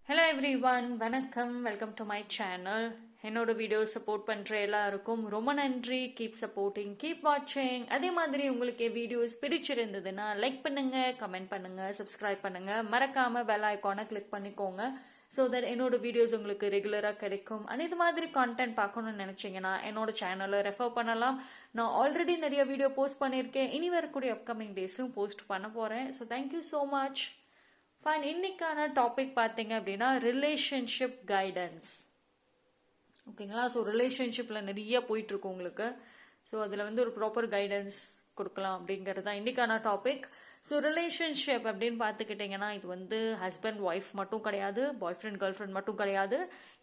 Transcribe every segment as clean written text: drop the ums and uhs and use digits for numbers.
Hello every one, வணக்கம். Welcome to my channel. என்னோட video support பண்ணுற எல்லாருக்கும் ரொம்ப நன்றி. கீப் சப்போர்ட்டிங், கீப் வாட்சிங். அதே மாதிரி உங்களுக்கு வீடியோஸ் பிடிச்சிருந்ததுன்னா லைக் பண்ணுங்க, கமெண்ட் பண்ணுங்க, சப்ஸ்கிரைப் பண்ணுங்க. மறக்காம பெல் ஐக்கானை கிளிக் பண்ணிக்கோங்க. ஸோ தட் என்னோட வீடியோஸ் உங்களுக்கு ரெகுலராக கிடைக்கும். அண்ட் இது மாதிரி கான்டென்ட் பார்க்கணும்னு நினச்சிங்கன்னா என்னோட சேனலை ரெஃபர் பண்ணலாம். நான் ஆல்ரெடி நிறைய வீடியோ போஸ்ட் பண்ணியிருக்கேன். இனி வரக்கூடிய அப்கமிங் டேஸ்லையும் போஸ்ட் பண்ண போகிறேன். So thank you so much. Fine. இன்னைக்கான டாபிக் பார்த்தீங்க அப்படின்னா ரிலேஷன்ஷிப் கைடன்ஸ். ஓகேங்களா? ஸோ ரிலேஷன்ஷிப்பில் நிறைய போயிட்டுருக்கு உங்களுக்கு. ஸோ அதில் வந்து ஒரு ப்ராப்பர் கைடன்ஸ் கொடுக்கலாம் அப்படிங்கிறது தான் இன்னைக்கான டாபிக். ஸோ ரிலேஷன்ஷிப் அப்படின்னு பார்த்துக்கிட்டிங்கன்னா இது வந்து ஹஸ்பண்ட் ஒய்ஃப் மட்டும் கிடையாது, பாய் ஃப்ரெண்ட் கேர்ள் ஃப்ரெண்ட் மட்டும் கிடையாது.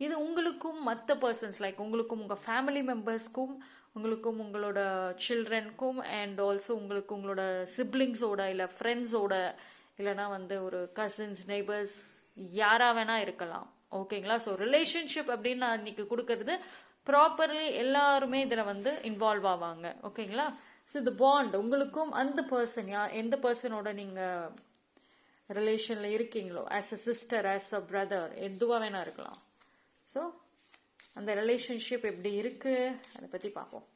இது உங்களுக்கும் மற்ற பர்சன்ஸ் லைக் உங்களுக்கும் உங்கள் ஃபேமிலி மெம்பர்ஸ்க்கும், உங்களுக்கும் உங்களோட சில்ட்ரனுக்கும், அண்ட் ஆல்சோ உங்களுக்கு உங்களோட சிப்ளிங்ஸோட இல்லை ஃப்ரெண்ட்ஸோட, இல்லைனா வந்து ஒரு கசின்ஸ், நெய்பர்ஸ், யாரா வேணா இருக்கலாம். ஓகேங்களா? ஸோ ரிலேஷன்ஷிப் அப்படின்னு நான் இன்னைக்கு கொடுக்கறது ப்ராப்பர்லி எல்லாருமே இதில் வந்து இன்வால்வ் ஆவாங்க. ஓகேங்களா? ஸோ இந்த பாண்ட் உங்களுக்கும் அந்த பர்சன், எந்த பர்சனோட நீங்கள் ரிலேஷனில் இருக்கீங்களோ, as a sister, as a brother, எதுவாக வேணா இருக்கலாம். ஸோ அந்த ரிலேஷன்ஷிப் எப்படி இருக்கு அதை பற்றி பார்ப்போம்.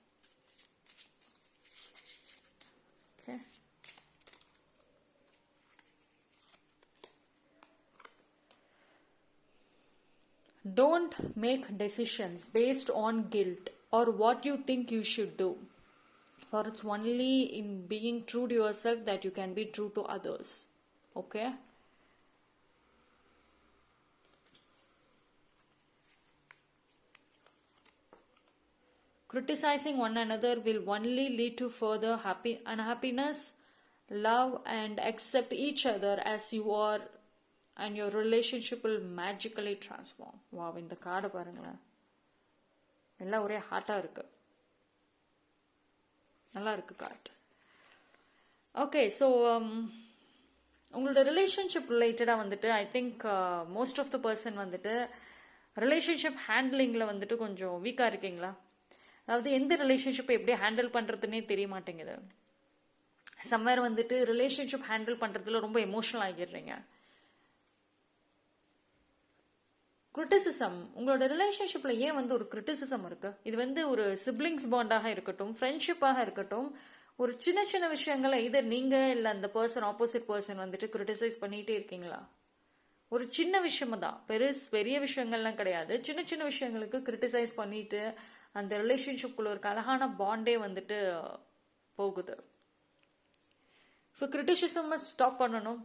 Okay. Don't make decisions based on guilt or what you think you should do. For it's only in being true to yourself that you can be true to others. Okay? Criticizing one another will only lead to further unhappiness. Love and accept each other as you are, and your relationship will magically transform. Wow, இந்த கார்டை பாருங்களேன், எல்லாம் ஒரே ஹார்ட்டாக இருக்கு. நல்லா இருக்கு card. Okay. So உங்களோட relationship ரிலேட்டடாக வந்துட்டு I think most of the person வந்துட்டு ரிலேஷன்ஷிப் ஹேண்ட்லிங்கில் வந்துட்டு கொஞ்சம் வீக்காக இருக்கீங்களா? அதாவது எந்த ரிலேஷன்ஷிப்பை எப்படி ஹேண்டில் பண்ணுறதுன்னே தெரிய மாட்டேங்குது. சம்வேர் வந்துட்டு ரிலேஷன்ஷிப் ஹேண்டில் பண்ணுறதுல ரொம்ப எமோஷனல் ஆகிடுறீங்க. கிரிட்டிசிசம், உங்களோட ரிலேஷன்ஷிப்ல ஏன் வந்து ஒரு கிரிட்டிசிசம் இருக்கு? இது வந்து ஒரு சிப்ளிங்ஸ் பாண்டாக இருக்கட்டும், ஃப்ரெண்ட்ஷிப்பாக இருக்கட்டும், ஒரு சின்ன சின்ன விஷயங்களை இதை நீங்க இல்லை அந்த பர்சன், ஆப்போசிட் பர்சன் வந்துட்டு கிரிட்டிசைஸ் பண்ணிட்டே இருக்கீங்களா? ஒரு சின்ன விஷயமா தான், பெரிய விஷயங்கள்லாம் கிடையாது. சின்ன சின்ன விஷயங்களுக்கு கிரிட்டிசைஸ் பண்ணிட்டு அந்த ரிலேஷன்ஷிப்குள்ள ஒரு அழகான பாண்டே வந்துட்டு போகுது. ஸோ கிரிட்டிசிசம் ஸ்டாப் பண்ணணும்.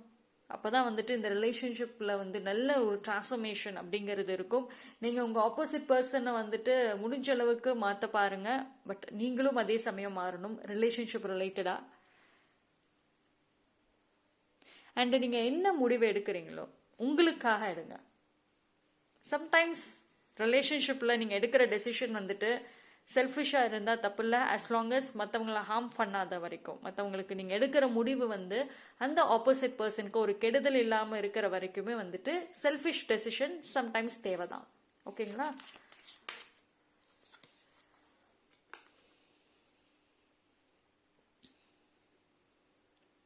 அப்போதான் வந்துட்டு இந்த ரிலேஷன்ஷிப்பில் வந்து நல்ல ஒரு டிரான்ஸ்ஃபர்மேஷன் அப்படிங்கிறது இருக்கும். நீங்கள் உங்கள் ஆப்போசிட் பர்சனை வந்துட்டு முடிஞ்ச அளவுக்கு மாற்ற பாருங்க. பட் நீங்களும் அதே சமயம் மாறணும் ரிலேஷன்ஷிப் ரிலேட்டடாக. அண்ட் நீங்கள் என்ன முடிவு எடுக்கிறீங்களோ உங்களுக்காக எடுங்க. சம்டைம்ஸ் ரிலேஷன்ஷிப்பில் நீங்கள் எடுக்கிற டெசிஷன் வந்துட்டு செல்ஃபிஷாக இருந்தால் தப்பு இல்லை, ஆஸ் லாங் அஸ் மற்றவங்களை ஹார்ம் பண்ணாத வரைக்கும். மற்றவங்களுக்கு நீங்கள் எடுக்கிற முடிவு வந்து அந்த ஆப்போசிட் பர்சனுக்கு ஒரு கெடுதல் இல்லாமல் இருக்கிற வரைக்குமே வந்துட்டு செல்ஃபிஷ் டெசிஷன் சம்டைம்ஸ் தேவைதான். ஓகேங்களா?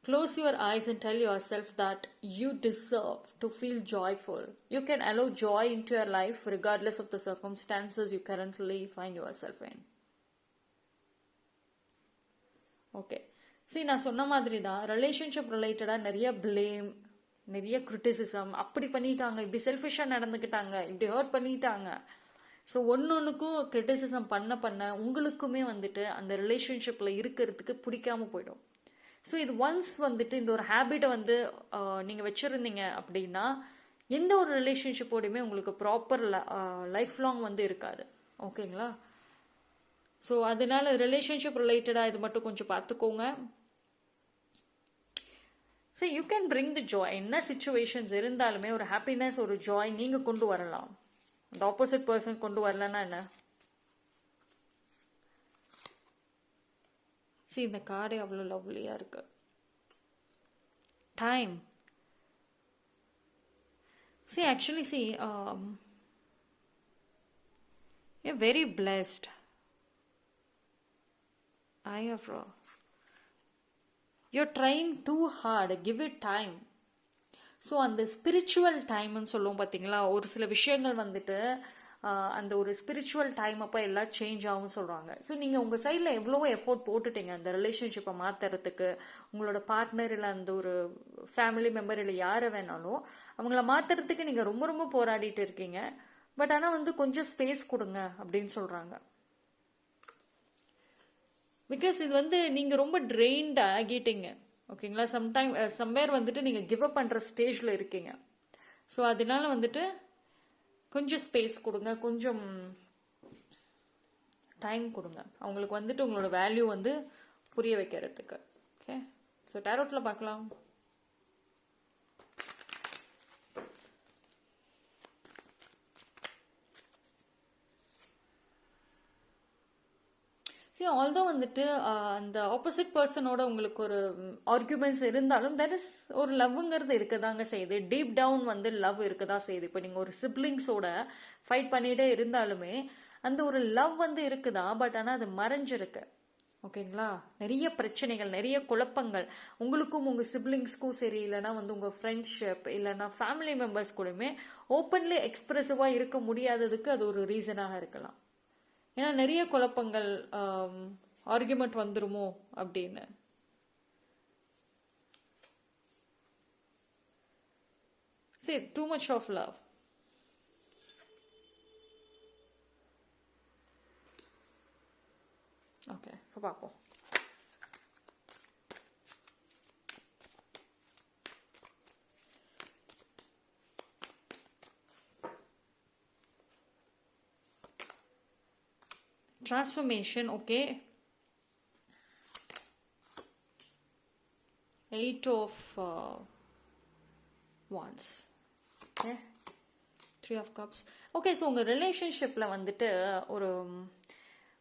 Close your eyes and tell yourself that you deserve to feel joyful. You can allow joy into your life regardless of the circumstances you currently find yourself in. Okay. See, நான் சொன்ன மாதிரி தான் relationship ரிலேட்டடாக நிறைய blame, நிறைய criticism, அப்படி பண்ணிட்டாங்க, இப்படி செல்ஃபிஷாக நடந்துக்கிட்டாங்க, இப்படி ஹர்ட் பண்ணிட்டாங்க. ஸோ ஒன்றுக்கும் கிரிட்டிசிசம் பண்ண உங்களுக்குமே வந்துட்டு அந்த ரிலேஷன்ஷிப்பில் இருக்கிறதுக்கு பிடிக்காம போயிடும். ஸோ இது ஒன்ஸ் வந்துட்டு இந்த ஒரு ஹேபிட்டை வந்து நீங்கள் வச்சுருந்தீங்க அப்படின்னா எந்த ஒரு ரிலேஷன்ஷிப்போடையுமே உங்களுக்கு ப்ராப்பர் லைஃப் லாங் வந்து இருக்காது. ஓகேங்களா? ஸோ அதனால ரிலேஷன்ஷிப் ரிலேட்டடாக இது மட்டும் கொஞ்சம் பார்த்துக்கோங்க. So you can bring the Joy. என்ன சுச்சுவேஷன்ஸ் இருந்தாலுமே ஒரு ஹாப்பினஸ், ஒரு ஜாய் நீங்கள் கொண்டு வரலாம். அந்த ஆப்போசிட் பர்சன் கொண்டு வரலன்னா என்ன? See, இந்த கார்டே அவ்வளோ லவ்லியாக இருக்கு. Time. See, actually, you're very blessed. You're trying too hard. Give it time. So அந்த ஸ்பிரிச்சுவல் டைம்னு சொல்லுவோம் பார்த்தீங்களா, ஒரு சில விஷயங்கள் வந்துட்டு அந்த ஒரு ஸ்பிரிச்சுவல் டைம் அப்போ எல்லாம் சேஞ்ச் ஆகும் சொல்கிறாங்க. ஸோ நீங்கள் உங்கள் சைடில் எவ்வளவோ எஃபோர்ட் போட்டுட்டீங்க அந்த ரிலேஷன்ஷிப்பை மாற்றுறதுக்கு. உங்களோட பார்ட்னர் இல்லை அந்த ஒரு ஃபேமிலி மெம்பர் இல்லை யாரை வேணாலும் அவங்கள மாற்றுறதுக்கு நீங்கள் ரொம்ப ரொம்ப போராடிட்டு இருக்கீங்க. பட் ஆனால் வந்து கொஞ்சம் ஸ்பேஸ் கொடுங்க அப்படின்னு சொல்கிறாங்க. பிகாஸ் இது வந்து நீங்கள் ரொம்ப ட்ரெயின்ட் ஆகிட்டீங்க. ஓகேங்களா, சம்வேர் வந்துட்டு நீங்கள் கிவ் அப் பண்ணுற ஸ்டேஜில் இருக்கீங்க. ஸோ அதனால வந்துட்டு கொஞ்சம் ஸ்பேஸ் கொடுங்க, கொஞ்சம் டைம் கொடுங்க அவங்களுக்கு வந்துட்டு உங்களோட வேல்யூ வந்து புரிய வைக்கிறதுக்கு. ஓகே, ஸோ டேரோட்டில் பார்க்கலாம். சரி, ஆல்தோ வந்துட்டு அந்த ஆப்போசிட் பர்சனோட உங்களுக்கு ஒரு ஆர்குமெண்ட்ஸ் இருந்தாலும் தட் இஸ் ஒரு லவ்ங்கிறது இருக்கதாங்க செய்யுது. டீப் டவுன் வந்து லவ் இருக்கதா செய்யுது. இப்போ நீங்கள் ஒரு சிப்ளிங்ஸோட ஃபைட் பண்ணிகிட்டே இருந்தாலுமே அந்த ஒரு லவ் வந்து இருக்குதா, பட் ஆனால் அது மறைஞ்சிருக்கு. ஓகேங்களா, நிறைய பிரச்சனைகள், நிறைய குழப்பங்கள் உங்களுக்கும் உங்கள் சிப்ளிங்ஸ்க்கும் சரி, இல்லைனா வந்து உங்கள் ஃப்ரெண்ட்ஷிப் இல்லைனா ஃபேமிலி மெம்பர்ஸ் கூடயுமே ஓப்பன்லி எக்ஸ்பிரசிவாக இருக்க முடியாததுக்கு அது ஒரு ரீசனாக இருக்கலாம். ஏன்னா நிறைய குழப்பங்கள், ஆர்குமெண்ட் வந்துருமோ அப்படின்னு. சரி, too much of love. Okay, so பார்ப்போம். Transformation, okay. 8 of Wands. Okay. 3 of Cups. Okay, so உங்கள் ரிலேஷன்ஷிப்பில் வந்துட்டு ஒரு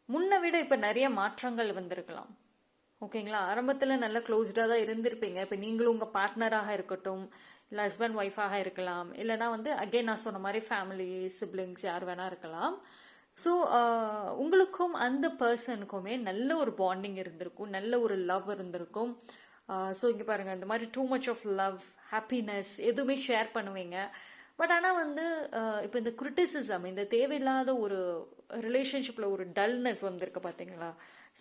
முன்னை விட இப்போ நிறைய மாற்றங்கள் வந்திருக்கலாம். ஓகேங்களா, ஆரம்பத்தில் நல்லா க்ளோஸ்டாக தான் இருந்திருப்பீங்க. இப்போ நீங்களும் உங்கள் பார்ட்னராக இருக்கட்டும், இல்லை ஹஸ்பண்ட் ஒய்ஃபாக இருக்கலாம், இல்லைனா வந்து அகெயின் நான் சொன்ன மாதிரி ஃபேமிலி சிப்ளிங்ஸ் யார் வேணா இருக்கலாம். ஸோ உங்களுக்கும் அந்த பர்சனுக்குமே நல்ல ஒரு பாண்டிங் இருந்திருக்கும், நல்ல ஒரு லவ் இருந்திருக்கும். ஸோ இங்கே பாருங்கள், இந்த மாதிரி too much of love, happiness எதுவுமே ஷேர் பண்ணுவீங்க. பட் ஆனால் வந்து இப்போ இந்த கிரிட்டிசிசம், இந்த தேவையில்லாத ஒரு ரிலேஷன்ஷிப்பில் ஒரு டல்னஸ் வந்திருக்கு பார்த்தீங்களா.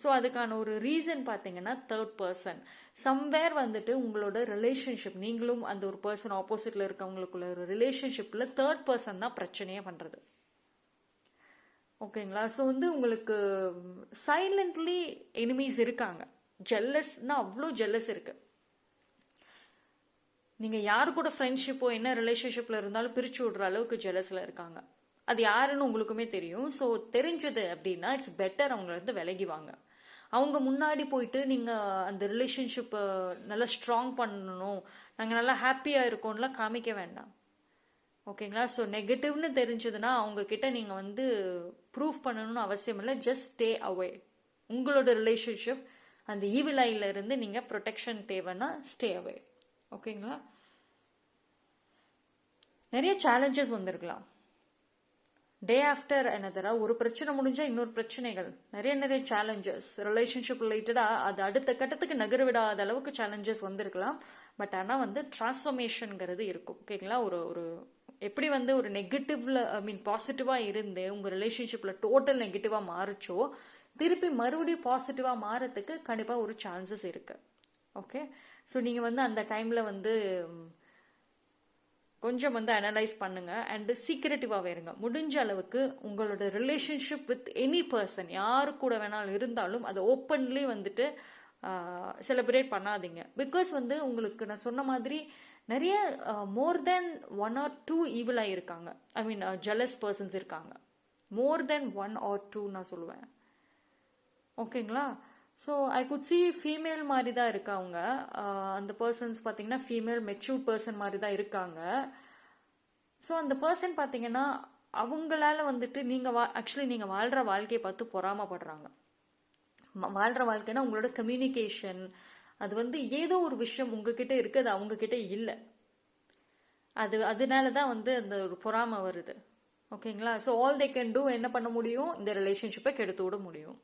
ஸோ அதுக்கான ஒரு ரீசன் பார்த்தீங்கன்னா தேர்ட் பர்சன். சம்வேர் வந்துட்டு உங்களோட ரிலேஷன்ஷிப், நீங்களும் அந்த ஒரு பர்சன் ஆப்போசிட்டில் இருக்கவங்களுக்குள்ள ஒரு ரிலேஷன்ஷிப்பில் தேர்ட் பர்சன் தான் பிரச்சனையே பண்ணுறது. ஓகேங்களா, ஸோ வந்து உங்களுக்கு சைலண்ட்லி எனிமீஸ் இருக்காங்க. ஜெல்லஸ்னா அவ்வளோ ஜெல்லஸ் இருக்கு. நீங்கள் யாரு கூட ஃப்ரெண்ட்ஷிப்போ என்ன ரிலேஷன்ஷிப்பில் இருந்தாலும் பிரித்து விடுற அளவுக்கு ஜெல்லஸில் இருக்காங்க. அது யாருன்னு உங்களுக்குமே தெரியும். ஸோ தெரிஞ்சது அப்படின்னா இட்ஸ் பெட்டர் அவங்கள வந்து விலகிவாங்க. அவங்க முன்னாடி போயிட்டு நீங்கள் அந்த ரிலேஷன்ஷிப்பை நல்லா ஸ்ட்ராங் பண்ணணும், நாங்கள் நல்லா ஹாப்பியாக இருக்கோம்லாம் காமிக்க வேண்டாம். ஓகேங்களா, ஸோ நெகட்டிவ்னு தெரிஞ்சதுன்னா அவங்கக்கிட்ட நீங்கள் வந்து ப்ரூவ் பண்ணணும்னு அவசியம் இல்லை. Just stay away. உங்களோட ரிலேஷன்ஷிப் அந்த ஈவில் ஐல இருந்து நீங்கள் ப்ரொடெக்ஷன் தேவைன்னா ஸ்டே அவே. ஓகேங்களா, நிறைய சேலஞ்சஸ் வந்திருக்கலாம். டே ஆஃப்டர் என்னதரா ஒரு பிரச்சனை முடிஞ்சால் இன்னொரு பிரச்சனைகள், நிறைய சேலஞ்சஸ் ரிலேஷன்ஷிப் ரிலேட்டடாக அது அடுத்த கட்டத்துக்கு நகர விடாத அளவுக்கு சேலஞ்சஸ் வந்திருக்கலாம். பட் ஆனால் வந்து டிரான்ஸ்ஃபர்மேஷனுங்கிறது இருக்கும். ஓகேங்களா, ஒரு எப்படி வந்து ஒரு நெகட்டிவ்ல பாசிட்டிவாக இருந்து உங்கள் ரிலேஷன்ஷிப்பில் டோட்டல் நெகட்டிவாக மாறிச்சோ, திருப்பி மறுபடியும் பாசிட்டிவாக மாறத்துக்கு கண்டிப்பாக ஒரு சான்சஸ் இருக்குது. ஓகே, ஸோ நீங்கள் வந்து அந்த டைமில் வந்து கொஞ்சம் வந்து அனலைஸ் பண்ணுங்க அண்ட் சீக்ரெட்டிவாகவே இருங்க. முடிஞ்ச அளவுக்கு உங்களோட ரிலேஷன்ஷிப் வித் எனி பர்சன் யாரு கூட வேணாலும் இருந்தாலும் அதை ஓப்பன்லி வந்துட்டு செலிப்ரேட் பண்ணாதீங்க. பிகாஸ் வந்து உங்களுக்கு நான் சொன்ன மாதிரி நிறைய மோர் தென் 1 or 2 ஈவிலாக இருக்காங்க. ஜெலஸ் பர்சன்ஸ் இருக்காங்க. மோர் தென் 1 or 2 நான் சொல்லுவேன். ஓகேங்களா, so I could see female மாதிரி தான் இருக்காங்க. அந்த பர்சன்ஸ் பார்த்தீங்கன்னா ஃபீமேல் மெச்சூர்ட் பர்சன் மாதிரி தான் இருக்காங்க. ஸோ அந்த பர்சன் பார்த்தீங்கன்னா அவங்களால வந்துட்டு ஆக்சுவலி நீங்கள் வாழ்கிற வாழ்க்கையை பார்த்து பொறாமப்படுறாங்க. வாழ்கிற வாழ்க்கைன்னா உங்களோட கம்யூனிகேஷன் அது வந்து ஏதோ ஒரு விஷயம் உங்ககிட்ட இருக்குது, அது அவங்கக்கிட்ட இல்லை. அதனால தான் வந்து அந்த ஒரு பொறாமை வருது. ஓகேங்களா, so all they can do என்ன பண்ண முடியும், இந்த ரிலேஷன்ஷிப்பை கெடுத்து விட முடியும்.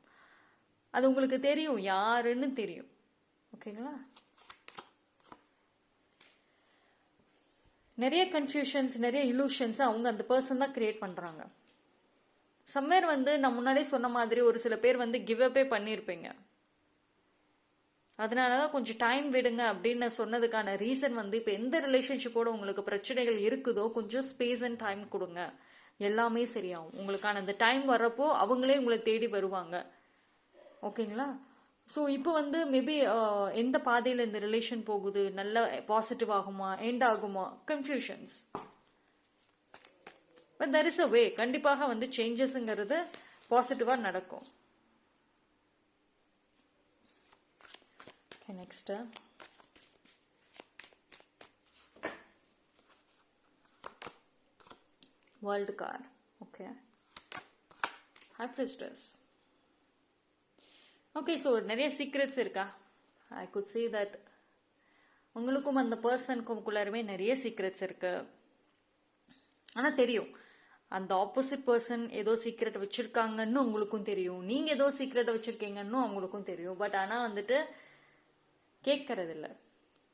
அது உங்களுக்கு தெரியும், யாருன்னு தெரியும். ஓகேங்களா, நிறைய கன்ஃபியூஷன்ஸ், நிறைய illusions அவங்க அந்த பர்சன் தான் கிரியேட் பண்ணுறாங்க. சம்வேர் வந்து நான் முன்னாடியே சொன்ன மாதிரி ஒரு சில பேர் வந்து கிவ் அப்பே பண்ணியிருப்பீங்க. அதனால தான் கொஞ்சம் டைம் விடுங்க அப்படின்னு சொன்னதுக்கான ரீசன் வந்து இப்போ எந்த ரிலேஷன்ஷிப்போட உங்களுக்கு பிரச்சனைகள் இருக்குதோ கொஞ்சம் ஸ்பேஸ் அண்ட் டைம் கொடுங்க, எல்லாமே சரியாகும். உங்களுக்கான அந்த டைம் வரப்போ அவங்களே உங்களை தேடி வருவாங்க. ஓகேங்களா? ஸோ இப்போ வந்து மேபி எந்த பாதையில் இந்த ரிலேஷன் போகுது, நல்ல பாசிட்டிவ் ஆகுமா, எண்ட் ஆகுமா, confusions. But there is a way. கண்டிப்பாக வந்து சேஞ்சஸ்ங்கிறது பாசிட்டிவாக நடக்கும். Next world card. Okay, high priestess. Okay, so நிறைய சீக்ரெட்ஸ் இருக்கா? ஐ குட் see தட் உங்களுக்கும் அந்த பர்சனுக்குள்ளாருமே நிறைய சீக்ரெட்ஸ் இருக்கு. ஆனால் தெரியும் அந்த ஆப்போசிட் பர்சன் ஏதோ சீக்ரெட் வச்சிருக்காங்கன்னு உங்களுக்கும் தெரியும், நீங்க ஏதோ சீக்ரெட் வச்சிருக்கீங்கன்னு அவங்களுக்கும் தெரியும். பட் ஆனால் வந்துட்டு கேட்கறது இல்லை.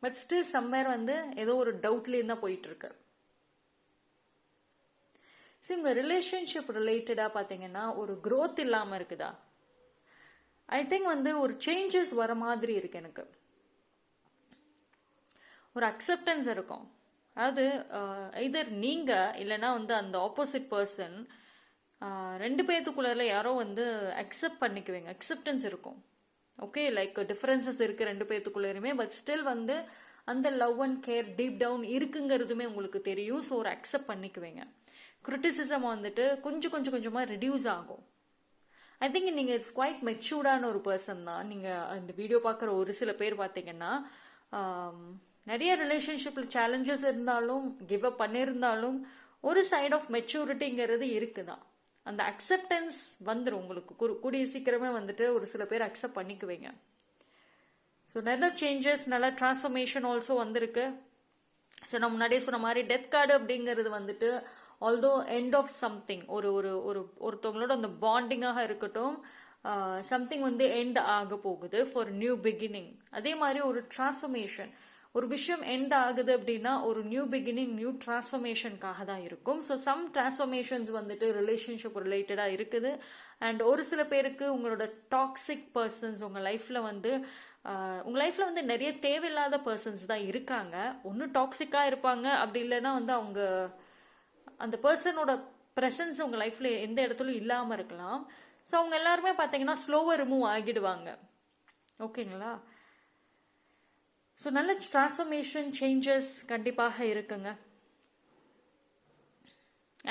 பட் ஸ்டில் சம்வேர் வந்து ஏதோ ஒரு டவுட்லேயே தான் போயிட்டு இருக்கு. சரி, உங்க ரிலேஷன்ஷிப் ரிலேட்டடா பாத்தீங்கன்னா ஒரு growth இல்லாம இருக்குதா? ஐ திங்க் வந்து ஒரு சேஞ்சஸ் வர மாதிரி இருக்கு எனக்கு. ஒரு அக்செப்டன்ஸ் இருக்கும். அதாவது எதர் நீங்க இல்லைன்னா வந்து அந்த ஆப்போசிட் பர்சன் ரெண்டு பேர்த்துக்குள்ள யாரோ வந்து அக்செப்ட் பண்ணிக்குவீங்க, அக்செப்டன்ஸ் இருக்கும். ஓகே, லைக் டிஃபரன்சஸ் இருக்கு ரெண்டு பேர்த்துக்குள்ளேயுமே, பட் ஸ்டில் வந்து அந்த love and care deep down இருக்குங்கிறதுமே உங்களுக்கு தெரியும். ஸோ ஒரு அக்செப்ட் பண்ணிக்குவீங்க. கிரிட்டிசிசம் வந்துட்டு கொஞ்சம் கொஞ்சம் கொஞ்சமாக ரெடியூஸ் ஆகும். ஐ திங்க் நீங்கள் இட்ஸ் குவைட் மெச்சூர்டான ஒரு பர்சன் தான். நீங்கள் இந்த வீடியோ பார்க்குற ஒரு சில பேர் பார்த்தீங்கன்னா நிறைய ரிலேஷன்ஷிப்பில் சேலஞ்சஸ் இருந்தாலும் கிவ் அப் பண்ணியிருந்தாலும் ஒரு சைட் ஆஃப் மெச்சூரிட்டிங்கிறது இருக்குதான். அந்த அக்செப்டன்ஸ் வந்துடும் உங்களுக்கு கூடிய சீக்கிரமே வந்துட்டு ஒரு சில பேர் அக்செப்ட் பண்ணிக்குவீங்க. ஸோ நிறைய சேஞ்சஸ், நல்ல டிரான்ஸ்ஃபர்மேஷன் ஆல்சோ வந்திருக்கு. ஸோ நான் முன்னாடியே சொன்ன மாதிரி டெத் கார்டு அப்படிங்கிறது வந்துட்டு ஆல்தோ எண்ட் ஆஃப் சம்திங், ஒருத்தவங்களோட அந்த பாண்டிங்காக இருக்கட்டும், சம்திங் வந்து எண்ட் ஆக போகுது ஃபார் நியூ பிகினிங். அதே மாதிரி ஒரு டிரான்ஸ்ஃபர்மேஷன், ஒரு விஷயம் எண்ட் ஆகுது அப்படின்னா ஒரு நியூ பிகினிங், நியூ டிரான்ஸ்ஃபர்மேஷனுக்காக தான் இருக்கும். ஸோ சம் டிரான்ஸ்ஃபர்மேஷன்ஸ் வந்துட்டு ரிலேஷன்ஷிப் ரிலேட்டடாக இருக்குது. அண்ட் ஒரு சில பேருக்கு உங்களோட டாக்ஸிக் பர்சன்ஸ் உங்கள் லைஃப்பில் வந்து உங்கள் லைஃப்பில் வந்து நிறைய தேவையில்லாத பர்சன்ஸ் தான் இருக்காங்க. ஒன்று டாக்ஸிக்காக இருப்பாங்க, அப்படி இல்லைன்னா வந்து அவங்க அந்த பர்சனோட ப்ரெசன்ஸ் உங்கள் லைஃப்பில் எந்த இடத்துலையும் இல்லாமல் இருக்கலாம். ஸோ அவங்க எல்லாருமே பார்த்தீங்கன்னா ஸ்லோவாக ரிமூவ் ஆகிடுவாங்க. ஓகேங்களா? ஸோ நல்ல டிரான்ஸ்ஃபர்மேஷன் சேஞ்சஸ் கண்டிப்பாக இருக்குங்க.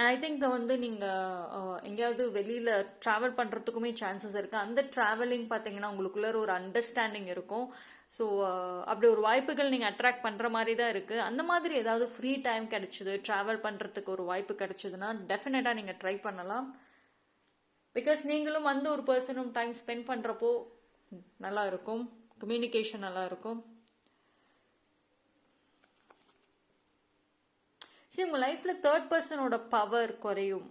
ஐ திங்க் வந்து நீங்கள் எங்கேயாவது வெளியில் ட்ராவல் பண்ணுறதுக்குமே சான்சஸ் இருக்குது. அந்த ட்ராவலிங் பார்த்தீங்கன்னா உங்களுக்குள்ள ஒரு அண்டர்ஸ்டாண்டிங் இருக்கும். ஸோ அப்படி ஒரு வாய்ப்புகள் நீங்கள் அட்ராக்ட் பண்ணுற மாதிரி தான் இருக்குது. அந்த மாதிரி ஏதாவது ஃப்ரீ டைம் கிடைச்சிது, ட்ராவல் பண்ணுறதுக்கு ஒரு வாய்ப்பு கிடைச்சதுன்னா டெஃபினட்டாக நீங்கள் ட்ரை பண்ணலாம். பிகாஸ் நீங்களும் வந்து ஒரு பர்சனும் டைம் ஸ்பெண்ட் பண்ணுறப்போ நல்லா இருக்கும், கம்யூனிகேஷன் நல்லா இருக்கும். சரி, உங்கள் லைஃப்பில் தேர்ட் பர்சனோட பவர் குறையும்.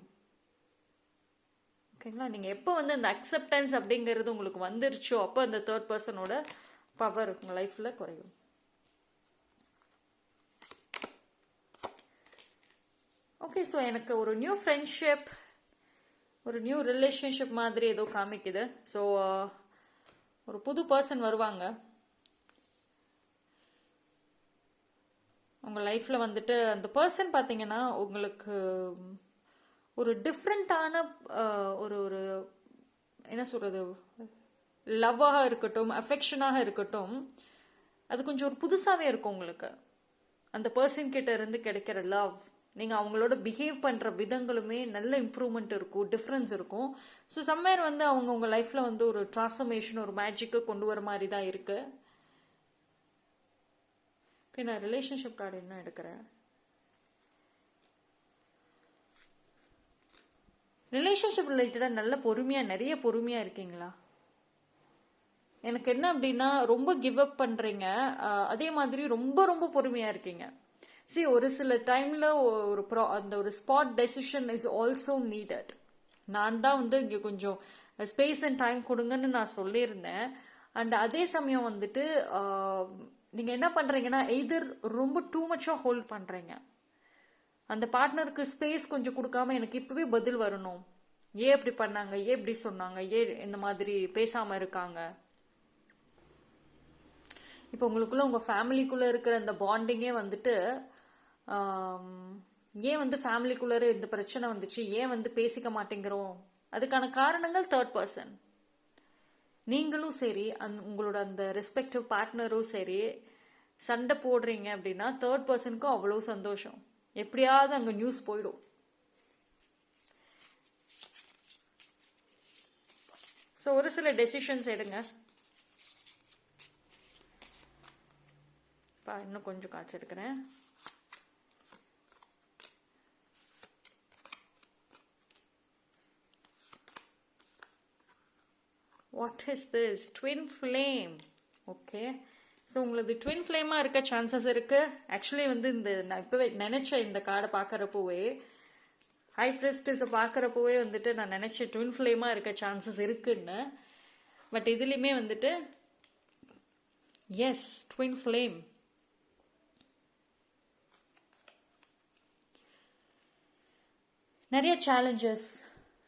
ஓகேங்களா? நீங்கள் எப்போ வந்து அந்த அக்செப்டன்ஸ் அப்படிங்கிறது உங்களுக்கு வந்துருச்சோ அப்போ அந்த தேர்ட் பர்சனோட பவர் உங்கள் லைஃப்பில் குறையும். ஓகே, ஸோ எனக்கு ஒரு நியூ ஃப்ரெண்ட்ஷிப், ஒரு நியூ ரிலேஷன்ஷிப் மாதிரி ஏதோ காமிக்குது. ஸோ ஒரு புது பர்சன் வருவாங்க உங்கள் லைஃப்பில் வந்துட்டு. அந்த பர்சன் பார்த்தீங்கன்னா உங்களுக்கு ஒரு டிஃப்ரெண்ட்டான ஒரு என்ன சொல்கிறது, லவ்வாக இருக்கட்டும், அஃபெக்ஷனாக இருக்கட்டும், அது கொஞ்சம் ஒரு புதுசாகவே இருக்கும் உங்களுக்கு. அந்த பர்சன் கிட்ட இருந்து கிடைக்கிற லவ், நீங்கள் அவங்களோட பிஹேவ் பண்ணுற விதங்களுமே நல்ல இம்ப்ரூவ்மெண்ட் இருக்கும், டிஃப்ரென்ஸ் இருக்கும். ஸோ சம்வேர் வந்து அவங்க உங்கள் லைஃப்பில் வந்து ஒரு டிரான்ஸ்ஃபர்மேஷன், ஒரு மேஜிக்கை கொண்டு வர மாதிரி தான் இருக்குது. இப்போ நான் ரிலேஷன்ஷிப் கார்டு என்ன எடுக்கிறேன்? ரிலேஷன்ஷிப் ரிலேட்டடாக நல்ல பொறுமையாக, நிறைய பொறுமையாக இருக்கீங்களா? எனக்கு என்ன அப்படின்னா ரொம்ப கிவ் அப் பண்ணுறீங்க, அதே மாதிரி ரொம்ப ரொம்ப பொறுமையாக இருக்கீங்க. சரி, ஒரு சில டைமில் அந்த ஒரு spot decision is also needed. நான் தான் வந்து இங்கே கொஞ்சம் ஸ்பேஸ் அண்ட் டைம் கொடுங்கன்னு நான் சொல்லியிருந்தேன். அண்ட் அதே சமயம் வந்துட்டு நீங்கள் என்ன பண்ணுறீங்கன்னா எய்தர் ரொம்ப டூ மச்சாக ஹோல்ட் பண்ணுறீங்க, அந்த பார்ட்னருக்கு ஸ்பேஸ் கொஞ்சம் கொடுக்காம எனக்கு இப்பவே பதில் வரணும், ஏன் இப்படி பண்ணாங்க, ஏன் இப்படி சொன்னாங்க, ஏன் இந்த மாதிரி பேசாம இருக்காங்க. இப்போ உங்களுக்குள்ள உங்க ஃபேமிலிக்குள்ள இருக்கிற அந்த பாண்டிங்கே வந்துட்டு ஏன் வந்து ஃபேமிலிக்குள்ள இந்த பிரச்சனை வந்துச்சு, ஏன் வந்து பேசிக்க மாட்டேங்கிறோம், அதுக்கான காரணங்கள் தேர்ட் பர்சன். நீங்களும் சரி உங்களோட அந்த ரெஸ்பெக்டிவ் பார்ட்னரும் சரி சண்டை போடுறீங்க அப்படின்னா தேர்ட் பர்சனுக்கும் அவ்வளோ சந்தோஷம், எப்படியாவது அங்கே நியூஸ் போயிடும். ஸோ ஒரு சில டெசிஷன்ஸ் எடுங்க. இன்னும் கொஞ்சம் காய்ச்சி எடுக்கிறேன். What is this? Twin flame. Okay, so உங்களுக்கு ட்வின் ஃப்ளேமாக இருக்க சான்சஸ் இருக்கு. ஆக்சுவலி வந்து நான் இப்போவே நினைச்சேன், இந்த கார்டை பார்க்குறப்போவே, ஹை பிரிஸ்டஸை பார்க்குறப்போவே வந்துட்டு நான் நினைச்சேன் ட்வின் ஃப்ளேமாக இருக்க சான்சஸ் இருக்குன்னு. பட் இதுலேயுமே வந்துட்டு எஸ், ட்வின் ஃப்ளேம். நிறைய சேலஞ்சஸ்,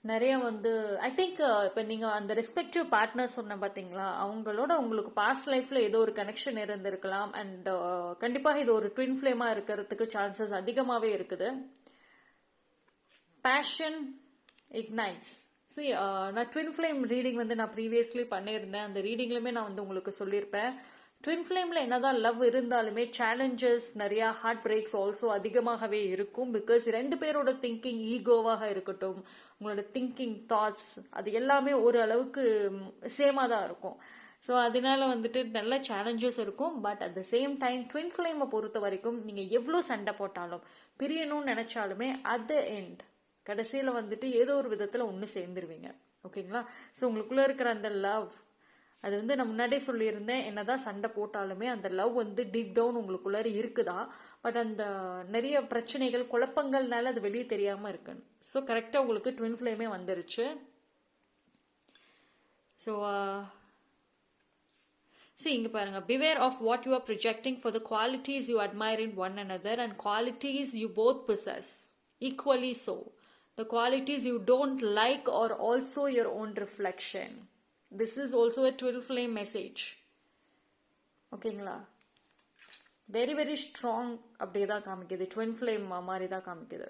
நிறைய வந்து ஐ திங்க் இப்போ நீங்கள் அந்த ரெஸ்பெக்டிவ் பார்ட்னர் சொன்ன பார்த்தீங்களா, அவங்களோட உங்களுக்கு பாஸ்ட் லைஃப்பில் ஏதோ ஒரு கனெக்ஷன் இருந்திருக்கலாம். அண்ட் கண்டிப்பாக இது ஒரு ட்வின் ஃப்ளேமாக இருக்கிறதுக்கு சான்சஸ் அதிகமாகவே இருக்குது. பேஷன் இக்னைட்ஸ். சரி, நான் ட்வின் ஃப்ளேம் ரீடிங் வந்து நான் ப்ரீவியஸ்லி பண்ணியிருந்தேன். அந்த ரீடிங்லையுமே நான் வந்து உங்களுக்கு சொல்லியிருப்பேன், ட்வின் ஃப்ளேமில் என்னதான் லவ் இருந்தாலுமே சேலஞ்சஸ், நிறையா ஹார்ட் பிரேக்ஸ் ஆல்சோ அதிகமாகவே இருக்கும். பிகாஸ் ரெண்டு பேரோட திங்கிங், ஈகோவாக இருக்கட்டும், உங்களோட திங்கிங், தாட்ஸ், அது எல்லாமே ஒரு அளவுக்கு சேமாக தான் இருக்கும். ஸோ அதனால வந்துட்டு நல்ல சேலஞ்சஸ் இருக்கும். But at the same time twin ஃப்ளேமை பொறுத்த வரைக்கும் நீங்கள் எவ்வளோ சண்டை போட்டாலும், பிரியணும்னு நினச்சாலுமே அட் த எண்ட் கடைசியில் வந்துட்டு ஏதோ ஒரு விதத்தில் ஒன்று சேர்ந்துருவீங்க. ஓகேங்களா? ஸோ உங்களுக்குள்ளே இருக்கிற அந்த லவ், அது வந்து நான் முன்னாடியே சொல்லியிருந்தேன், என்னதான் சண்டை போட்டாலுமே அந்த லவ் வந்து டீப் டவுன் உங்களுக்குள்ளே இருக்குதா. பட் அந்த நிறைய பிரச்சனைகள், குழப்பங்கள்னால அது வெளியே தெரியாமல் இருக்குன்னு. ஸோ கரெக்டாக உங்களுக்கு ட்வின் ஃப்ளேமே வந்துருச்சு. ஸோ இங்கே பாருங்க, beware of what you are projecting for the qualities you admire in one another and qualities you both possess equally so. The qualities you don't like are also your own reflection. This is also a twin flame message. ஓகேங்களா? Very very strong அப்படியே தான் காமிக்குது, twin flame மாதிரி தான் காமிக்குது.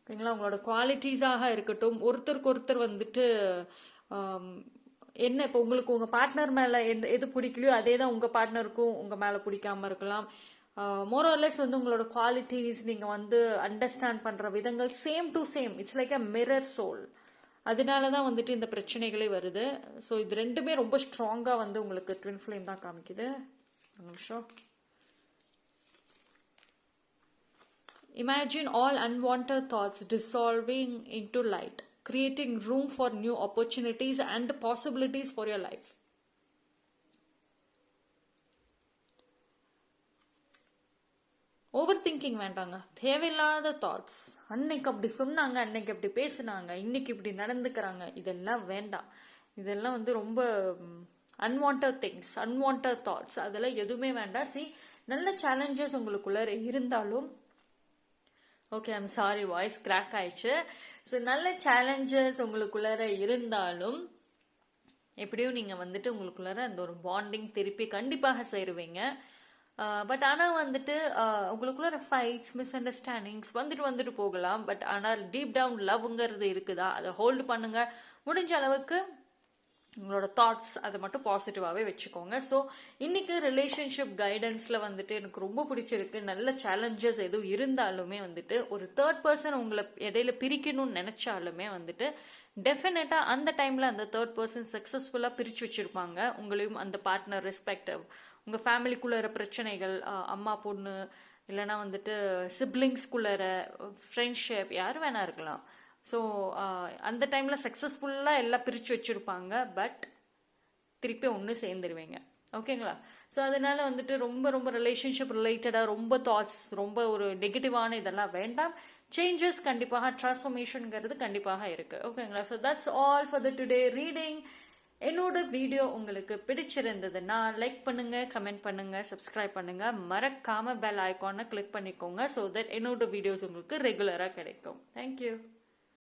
ஓகேங்களா? உங்களோட குவாலிட்டிஸாக இருக்கட்டும், ஒருத்தருக்கு ஒருத்தர் வந்துட்டு என்ன, இப்போ உங்களுக்கு உங்கள் பார்ட்னர் மேலே எது பிடிக்கலையோ அதே தான் உங்கள் பார்ட்னருக்கும் உங்கள் மேலே பிடிக்காம இருக்கலாம். மோரோலெஸ் வந்து உங்களோட குவாலிட்டிஸ், நீங்கள் வந்து அண்டர்ஸ்டாண்ட் பண்ணுற விதங்கள் same to same. It's like a mirror soul. அதனால தான் வந்துட்டு இந்த பிரச்சனைகளே வருது. ஸோ இது ரெண்டுமே ரொம்ப ஸ்ட்ராங்காக வந்து உங்களுக்கு ட்வின் ஃப்ளேம் தான் காமிக்குது. ஒரு நிமிஷம். Imagine all unwanted thoughts dissolving into light, creating room for new opportunities and possibilities for your life. Over thinking வேண்டாங்க, தேவையில்லாத தாட்ஸ். அன்னைக்கு அப்படி சொன்னாங்க, அன்னைக்கு அப்படி பேசுனாங்க, இன்னைக்கு இப்படி நடந்துக்கிறாங்க, இதெல்லாம் வேண்டாம். இதெல்லாம் வந்து ரொம்ப அன்வான்ட் திங்ஸ், அன்வான்ட் தாட்ஸ், அதெல்லாம் எதுவுமே வேண்டாம். நல்ல சேலஞ்சஸ் உங்களுக்குள்ள இருந்தாலும், okay I'm sorry voice crack ஆயிடுச்சு. ஸோ நல்ல சேலஞ்சஸ் உங்களுக்குள்ளார இருந்தாலும் எப்படியும் நீங்கள் வந்துட்டு உங்களுக்குள்ளார அந்த ஒரு பாண்டிங் திருப்பி கண்டிப்பாக சேருவீங்க. பட் ஆனால் வந்துட்டு உங்களுக்குள்ள ஃபைட்ஸ், மிஸ் அண்டர்ஸ்டாண்டிங்ஸ் வந்துட்டு போகலாம். பட் ஆனால் டீப் டவுன் லவ்ங்கிறது இருக்குதா, அதை ஹோல்டு பண்ணுங்க. முடிஞ்ச அளவுக்கு உங்களோட தாட்ஸ் அதை மட்டும் பாசிட்டிவாகவே வச்சுக்கோங்க. ஸோ இன்னைக்கு ரிலேஷன்ஷிப் கைடன்ஸில் வந்துட்டு எனக்கு ரொம்ப பிடிச்சிருக்கு. நல்ல சேலஞ்சஸ் எதுவும் இருந்தாலுமே வந்துட்டு ஒரு தேர்ட் பர்சன் உங்களை இடையில பிரிக்கணும்னு நினைச்சாலுமே வந்துட்டு டெஃபினட்டாக அந்த டைமில் அந்த தேர்ட் பர்சன் சக்ஸஸ்ஃபுல்லாக பிரித்து வச்சுருப்பாங்க. உங்களையும் அந்த பார்ட்னர் ரெஸ்பெக்டிவ், உங்கள் ஃபேமிலிக்குள்ளே பிரச்சனைகள், அம்மா பொண்ணு, இல்லைனா வந்துட்டு சிப்ளிங்ஸ்குள்ளே ஃப்ரெண்ட்ஷிப், யார் வேணா இருக்கலாம். ஸோ அந்த டைமில் சக்ஸஸ்ஃபுல்லாக எல்லாம் பிரித்து வச்சுருப்பாங்க. பட் திருப்பி ஒன்று சேர்ந்துருவீங்க. ஓகேங்களா? ஸோ அதனால வந்துட்டு ரொம்ப ரொம்ப ரிலேஷன்ஷிப் ரிலேட்டடாக ரொம்ப தாட்ஸ், ரொம்ப ஒரு நெகட்டிவான இதெல்லாம் வேண்டாம். சேஞ்சஸ் கண்டிப்பாக, டிரான்ஸ்ஃபர்மேஷனுங்கிறது கண்டிப்பாக இருக்குது. ஓகேங்களா? So that's all for the today reading. என்னோட வீடியோ உங்களுக்கு பிடிச்சிருந்ததுன்னா லைக் பண்ணுங்க, கமெண்ட் பண்ணுங்க, சப்ஸ்கிரைப் பண்ணுங்க. மறக்காம பெல் ஐகானை கிளிக் பண்ணிக்கோங்க ஸோ தட் என்னோட வீடியோஸ் உங்களுக்கு ரெகுலராக கிடைக்கும். தேங்க்யூ.